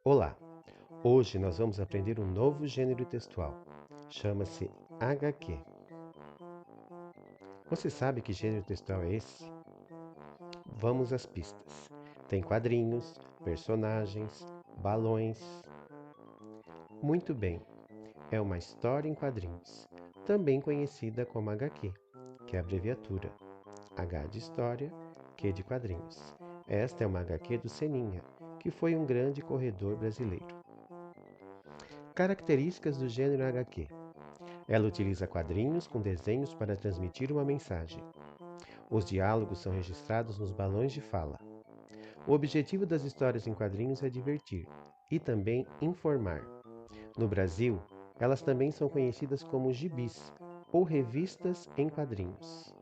Olá! Hoje nós vamos aprender um novo gênero textual. Chama-se HQ. Você sabe que gênero textual é esse? Vamos às pistas. Tem quadrinhos, personagens, balões. Muito bem, é uma história em quadrinhos, também conhecida como HQ, que é a abreviatura. H de história, Q de quadrinhos. Esta é uma HQ do Seninha, que foi um grande corredor brasileiro. Características do gênero HQ. Ela utiliza quadrinhos com desenhos para transmitir uma mensagem. Os diálogos são registrados nos balões de fala. O objetivo das histórias em quadrinhos é divertir e também informar. No Brasil, elas também são conhecidas como gibis ou revistas em quadrinhos.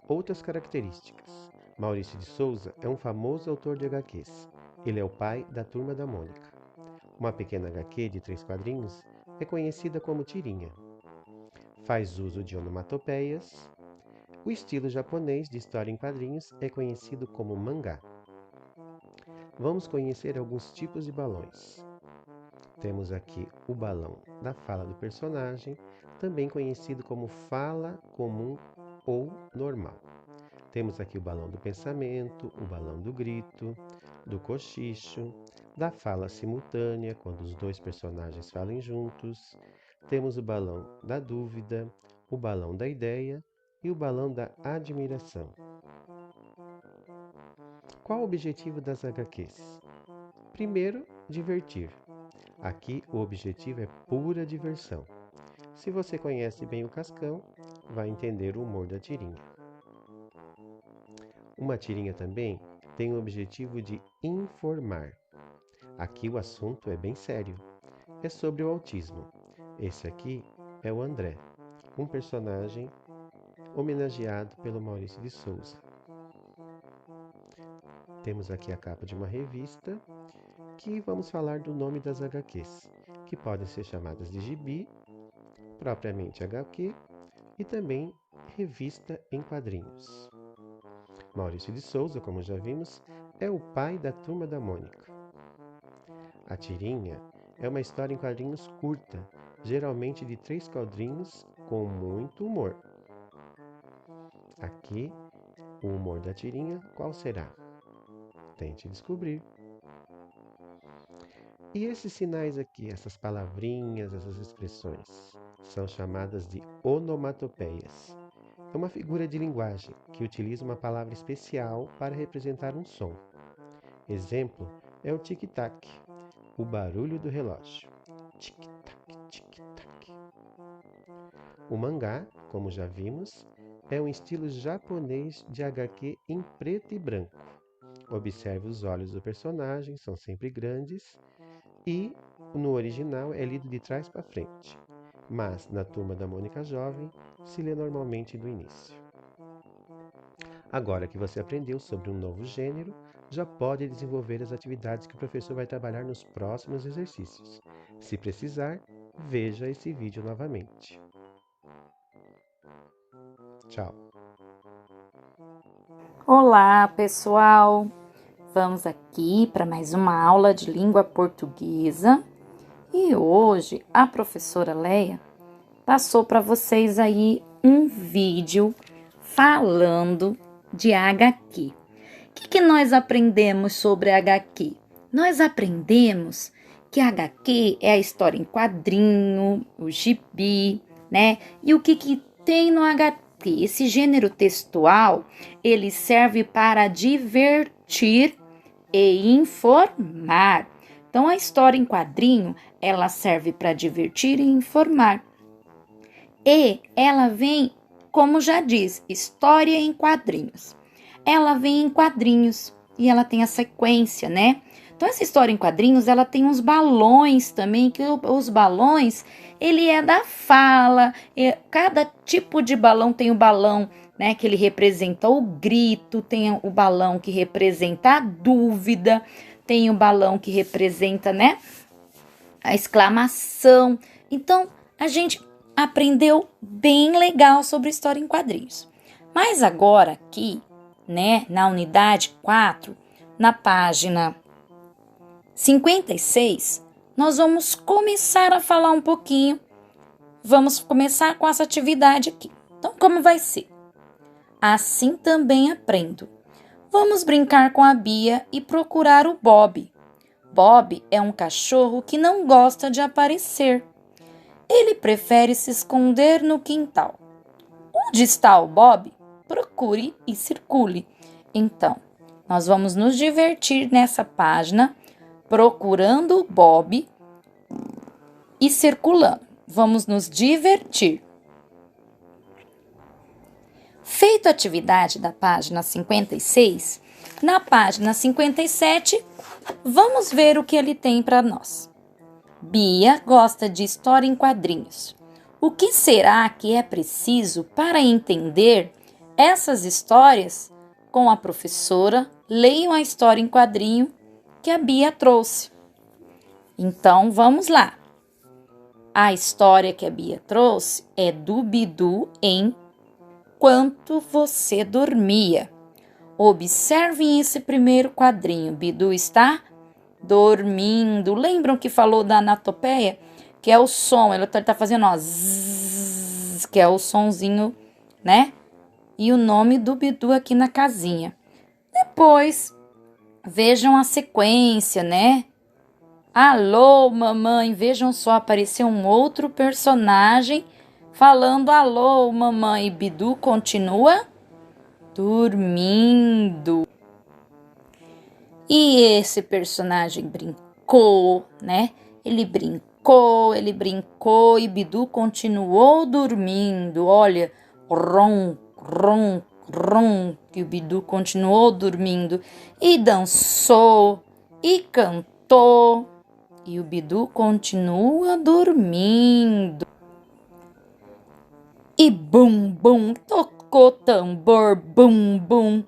Outras características. Maurício de Souza é um famoso autor de HQs. Ele é o pai da Turma da Mônica. Uma pequena HQ de 3 quadrinhos é conhecida como tirinha. Faz uso de onomatopeias. O estilo japonês de história em quadrinhos é conhecido como mangá. Vamos conhecer alguns tipos de balões. Temos aqui o balão da fala do personagem, também conhecido como fala comum ou normal. Temos aqui o balão do pensamento, o balão do grito, do cochicho, da fala simultânea, quando os dois personagens falam juntos. Temos o balão da dúvida, o balão da ideia e o balão da admiração. Qual o objetivo das HQs? Primeiro, divertir. Aqui o objetivo é pura diversão. Se você conhece bem o Cascão, vai entender o humor da tirinha. Uma tirinha também tem o objetivo de informar. Aqui o assunto é bem sério. É sobre o autismo. Esse aqui é o André, um personagem homenageado pelo Maurício de Souza. Temos aqui a capa de uma revista que vamos falar do nome das HQs, que podem ser chamadas de gibi, propriamente HQ, e também revista em quadrinhos. Maurício de Souza, como já vimos, é o pai da Turma da Mônica. A tirinha é uma história em quadrinhos curta, geralmente de 3 quadrinhos com muito humor. Aqui, o humor da tirinha, qual será? Tente descobrir. E esses sinais aqui, essas palavrinhas, essas expressões, são chamadas de onomatopeias. É uma figura de linguagem que utiliza uma palavra especial para representar um som. Exemplo é o tic-tac, o barulho do relógio. Tic-tac, tic-tac. O mangá, como já vimos, é um estilo japonês de HQ em preto e branco. Observe os olhos do personagem, são sempre grandes, e no original é lido de trás para frente, mas na Turma da Mônica Jovem se lê normalmente do início. Agora que você aprendeu sobre um novo gênero, já pode desenvolver as atividades que o professor vai trabalhar nos próximos exercícios. Se precisar, veja esse vídeo novamente. Tchau! Olá, pessoal! Vamos aqui para mais uma aula de língua portuguesa e hoje a professora Leia passou para vocês aí um vídeo falando de HQ. O que nós aprendemos sobre HQ? Nós aprendemos que HQ é a história em quadrinho, o gibi, né? E o que tem no HQ? Esse gênero textual, ele serve para divertir e informar. Então, a história em quadrinho, ela serve para divertir e informar. E ela vem, como já diz, história em quadrinhos. Ela vem em quadrinhos e ela tem a sequência, né? Então, essa história em quadrinhos, ela tem uns balões também, que os balões, ele é da fala, cada tipo de balão tem o balão, né, que ele representa o grito, tem o balão que representa a dúvida, tem o balão que representa, né, a exclamação. Então, a gente aprendeu bem legal sobre história em quadrinhos. Mas agora aqui, né, na unidade 4, na página 56, nós vamos começar a falar um pouquinho. Vamos começar com essa atividade aqui. Então, como vai ser? Assim também aprendo. Vamos brincar com a Bia e procurar o Bob. Bob é um cachorro que não gosta de aparecer. Ele prefere se esconder no quintal. Onde está o Bob? Procure e circule. Então, nós vamos nos divertir nessa página, procurando o Bob e circulando. Vamos nos divertir. Feito a atividade da página 56, na página 57, vamos ver o que ele tem para nós. Bia gosta de história em quadrinhos. O que será que é preciso para entender essas histórias? Com a professora, leiam a história em quadrinho que a Bia trouxe. Então, vamos lá. A história que a Bia trouxe é do Bidu em Enquanto Você Dormia. Observem esse primeiro quadrinho. Bidu está dormindo. Lembram que falou da anatopeia? Que é o som. Ele está fazendo ó, zzz, que é o sonzinho, né? E o nome do Bidu aqui na casinha. Depois, vejam a sequência, né? Alô, mamãe. Vejam só, apareceu um outro personagem falando alô, mamãe. Bidu continua dormindo. E esse personagem brincou, né? Ele brincou e Bidu continuou dormindo. Olha, ron, ron, ron, que o Bidu continuou dormindo. E dançou, e cantou, e o Bidu continua dormindo. E bum, bum, tocou tambor, bum, bum.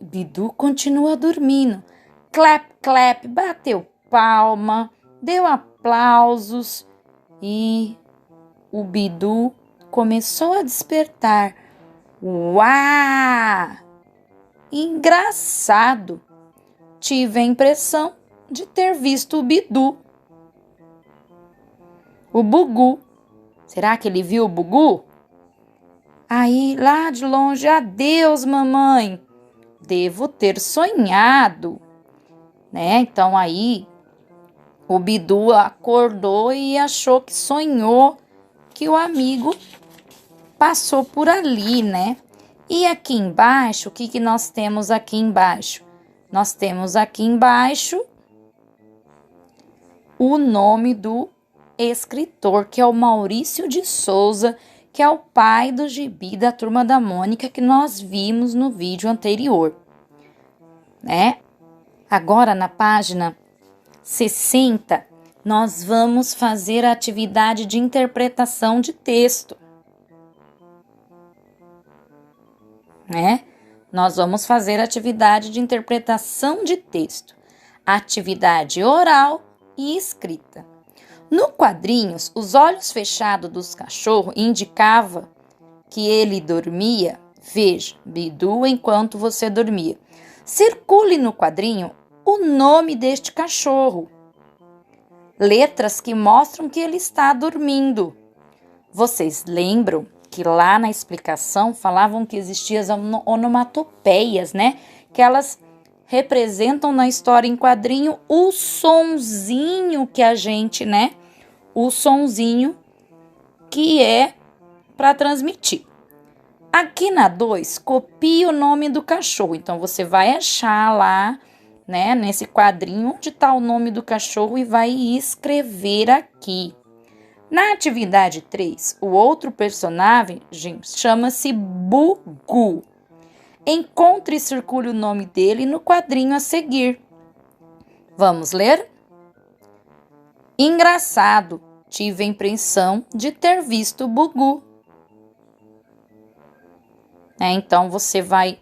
Bidu continua dormindo. Clap, clap, bateu palma, deu aplausos e o Bidu começou a despertar. Uau! Engraçado! Tive a impressão de ter visto o Bidu. O Bugu. Será que ele viu o Bugu? Aí, lá de longe, adeus, mamãe. Devo ter sonhado, né? Então, aí, o Bidu acordou e achou que sonhou que o amigo passou por ali, né? E aqui embaixo, o que nós temos aqui embaixo? Nós temos aqui embaixo o nome do escritor, que é o Maurício de Souza, que é o pai do gibi da Turma da Mônica que nós vimos no vídeo anterior, né? Agora, na página 60, nós vamos fazer a atividade de interpretação de texto, né? Nós vamos fazer a atividade de interpretação de texto, atividade oral e escrita. No quadrinhos, os olhos fechados dos cachorros indicavam que ele dormia. Veja, Bidu enquanto você dormia. Circule no quadrinho o nome deste cachorro. Letras que mostram que ele está dormindo. Vocês lembram que lá na explicação falavam que existiam as onomatopeias, né? Que elas representam na história em quadrinho o sonzinho que a gente, né? O sonzinho que é para transmitir. Aqui na 2, copie o nome do cachorro. Então, você vai achar lá, né, nesse quadrinho onde está o nome do cachorro e vai escrever aqui. Na atividade 3, o outro personagem chama-se Bugu. Encontre e circule o nome dele no quadrinho a seguir. Vamos ler? Engraçado, tive a impressão de ter visto o Bugu. Então, você vai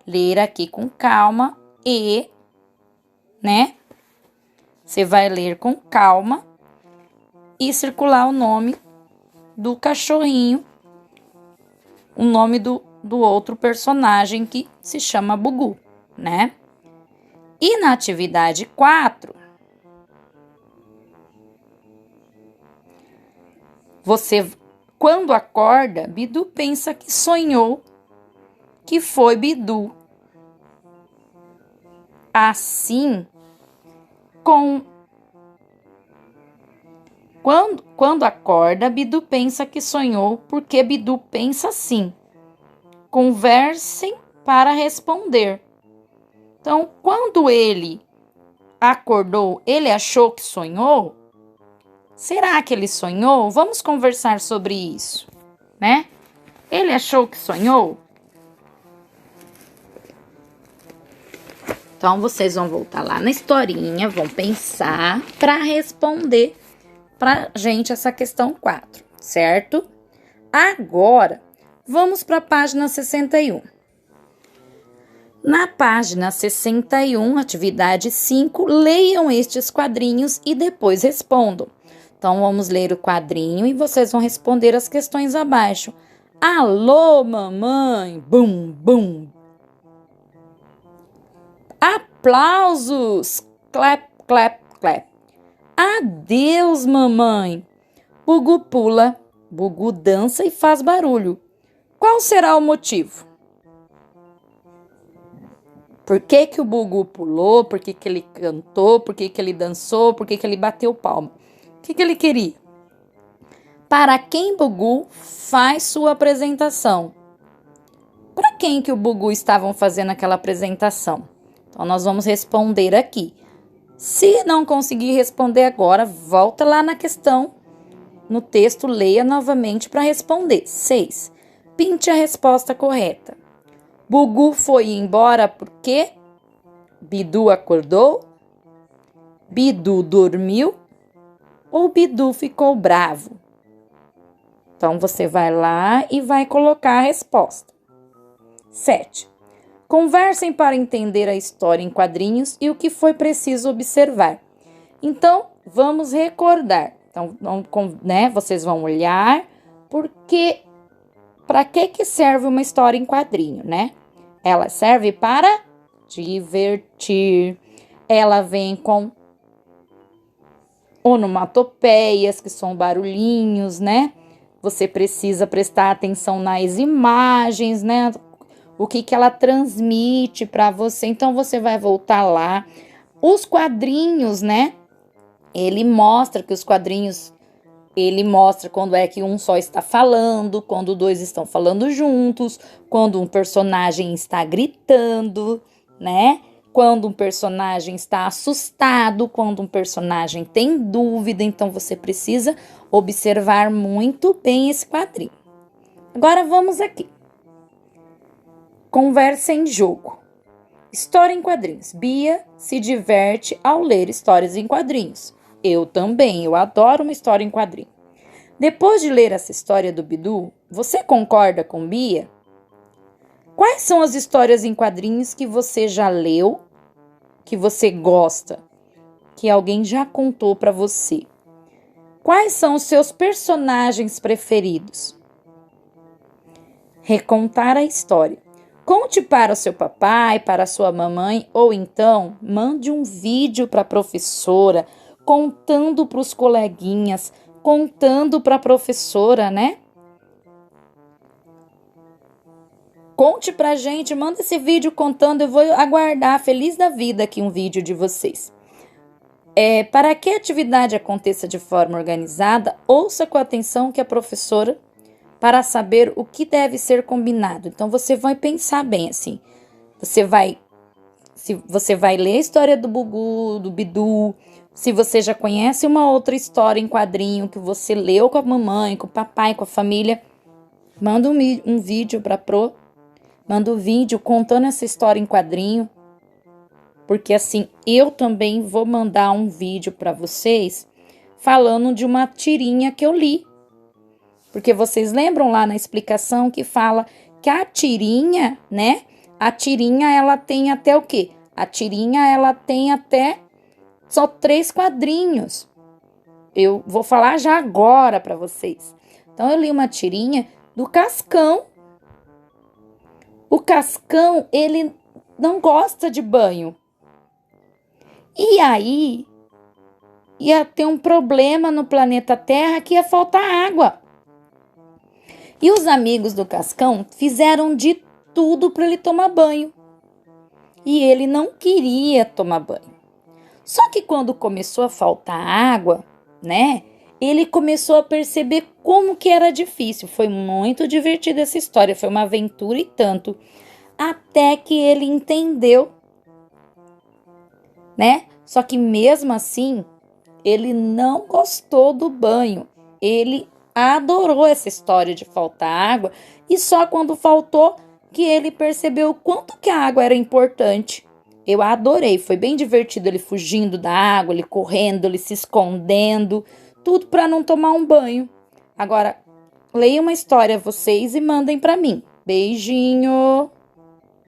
ler aqui com calma e, né? Você vai ler com calma e circular o nome do cachorrinho, o nome do outro personagem que se chama Bugu, né? E na atividade 4, Quando acorda, Bidu pensa que sonhou, que foi Bidu. Assim, quando acorda, Bidu pensa que sonhou, porque Bidu pensa assim. Conversem para responder. Então, quando ele acordou, ele achou que sonhou? Será que ele sonhou? Vamos conversar sobre isso, né? Ele achou que sonhou? Então, vocês vão voltar lá na historinha, vão pensar para responder pra gente essa questão 4, certo? Agora, vamos para a página 61. Na página 61, atividade 5, leiam estes quadrinhos e depois respondam. Então, vamos ler o quadrinho e vocês vão responder as questões abaixo. Alô, mamãe! Bum, bum! Aplausos! Clap, clap, clap. Adeus, mamãe! Bugu pula, Bugu dança e faz barulho. Qual será o motivo? Por que que o Bugu pulou? Por que que ele cantou? Por que que ele dançou? Por que que ele bateu palma? O que que ele queria? Para quem Bugu faz sua apresentação? Para quem que o Bugu estavam fazendo aquela apresentação? Então, nós vamos responder aqui. Se não conseguir responder agora, volta lá na questão, no texto, leia novamente para responder. 6. Pinte a resposta correta. Bugu foi embora porque Bidu acordou, Bidu dormiu ou Bidu ficou bravo? Então, você vai lá e vai colocar a resposta. 7. Conversem para entender a história em quadrinhos e o que foi preciso observar. Então, vamos recordar. Então, vocês vão olhar para que serve uma história em quadrinho, né? Ela serve para divertir. Ela vem com onomatopeias, que são barulhinhos, né? Você precisa prestar atenção nas imagens, né? O que ela transmite para você. Então, você vai voltar lá. Os quadrinhos, né? Ele mostra quando é que um só está falando, quando dois estão falando juntos, quando um personagem está gritando, né? Quando um personagem está assustado, quando um personagem tem dúvida. Então, você precisa observar muito bem esse quadrinho. Agora, vamos aqui. Conversa em jogo. História em quadrinhos. Bia se diverte ao ler histórias em quadrinhos. Eu também, eu adoro uma história em quadrinho. Depois de ler essa história do Bidu, você concorda com Bia? Quais são as histórias em quadrinhos que você já leu, que você gosta, que alguém já contou para você? Quais são os seus personagens preferidos? Recontar a história. Conte para o seu papai, para a sua mamãe, ou então mande um vídeo para a professora, contando para os coleguinhas, contando para a professora, né? Conte pra gente, manda esse vídeo contando, eu vou aguardar feliz da vida aqui um vídeo de vocês. Para que a atividade aconteça de forma organizada, ouça com atenção que a professora para saber o que deve ser combinado. Então, você vai pensar bem assim. Você vai ler a história do Bugu, do Bidu. Se você já conhece uma outra história em quadrinho que você leu com a mamãe, com o papai, com a família, manda um vídeo para manda um vídeo contando essa história em quadrinho. Porque assim, eu também vou mandar um vídeo para vocês falando de uma tirinha que eu li. Porque vocês lembram lá na explicação que fala que a tirinha, né? A tirinha, ela tem até o quê? A tirinha, ela tem até só 3 quadrinhos. Eu vou falar já agora para vocês. Então, eu li uma tirinha do Cascão. O Cascão, ele não gosta de banho. E aí, ia ter um problema no planeta Terra que ia faltar água. E os amigos do Cascão fizeram de tudo para ele tomar banho. E ele não queria tomar banho. Só que quando começou a faltar água, né? Ele começou a perceber como que era difícil. Foi muito divertida essa história, foi uma aventura e tanto. Até que ele entendeu, né? Só que mesmo assim, ele não gostou do banho. Ele adorou essa história de faltar água e só quando faltou que ele percebeu o quanto que a água era importante. Eu adorei, foi bem divertido ele fugindo da água, ele correndo, ele se escondendo, tudo para não tomar um banho. Agora, leiam uma história vocês e mandem para mim. Beijinho!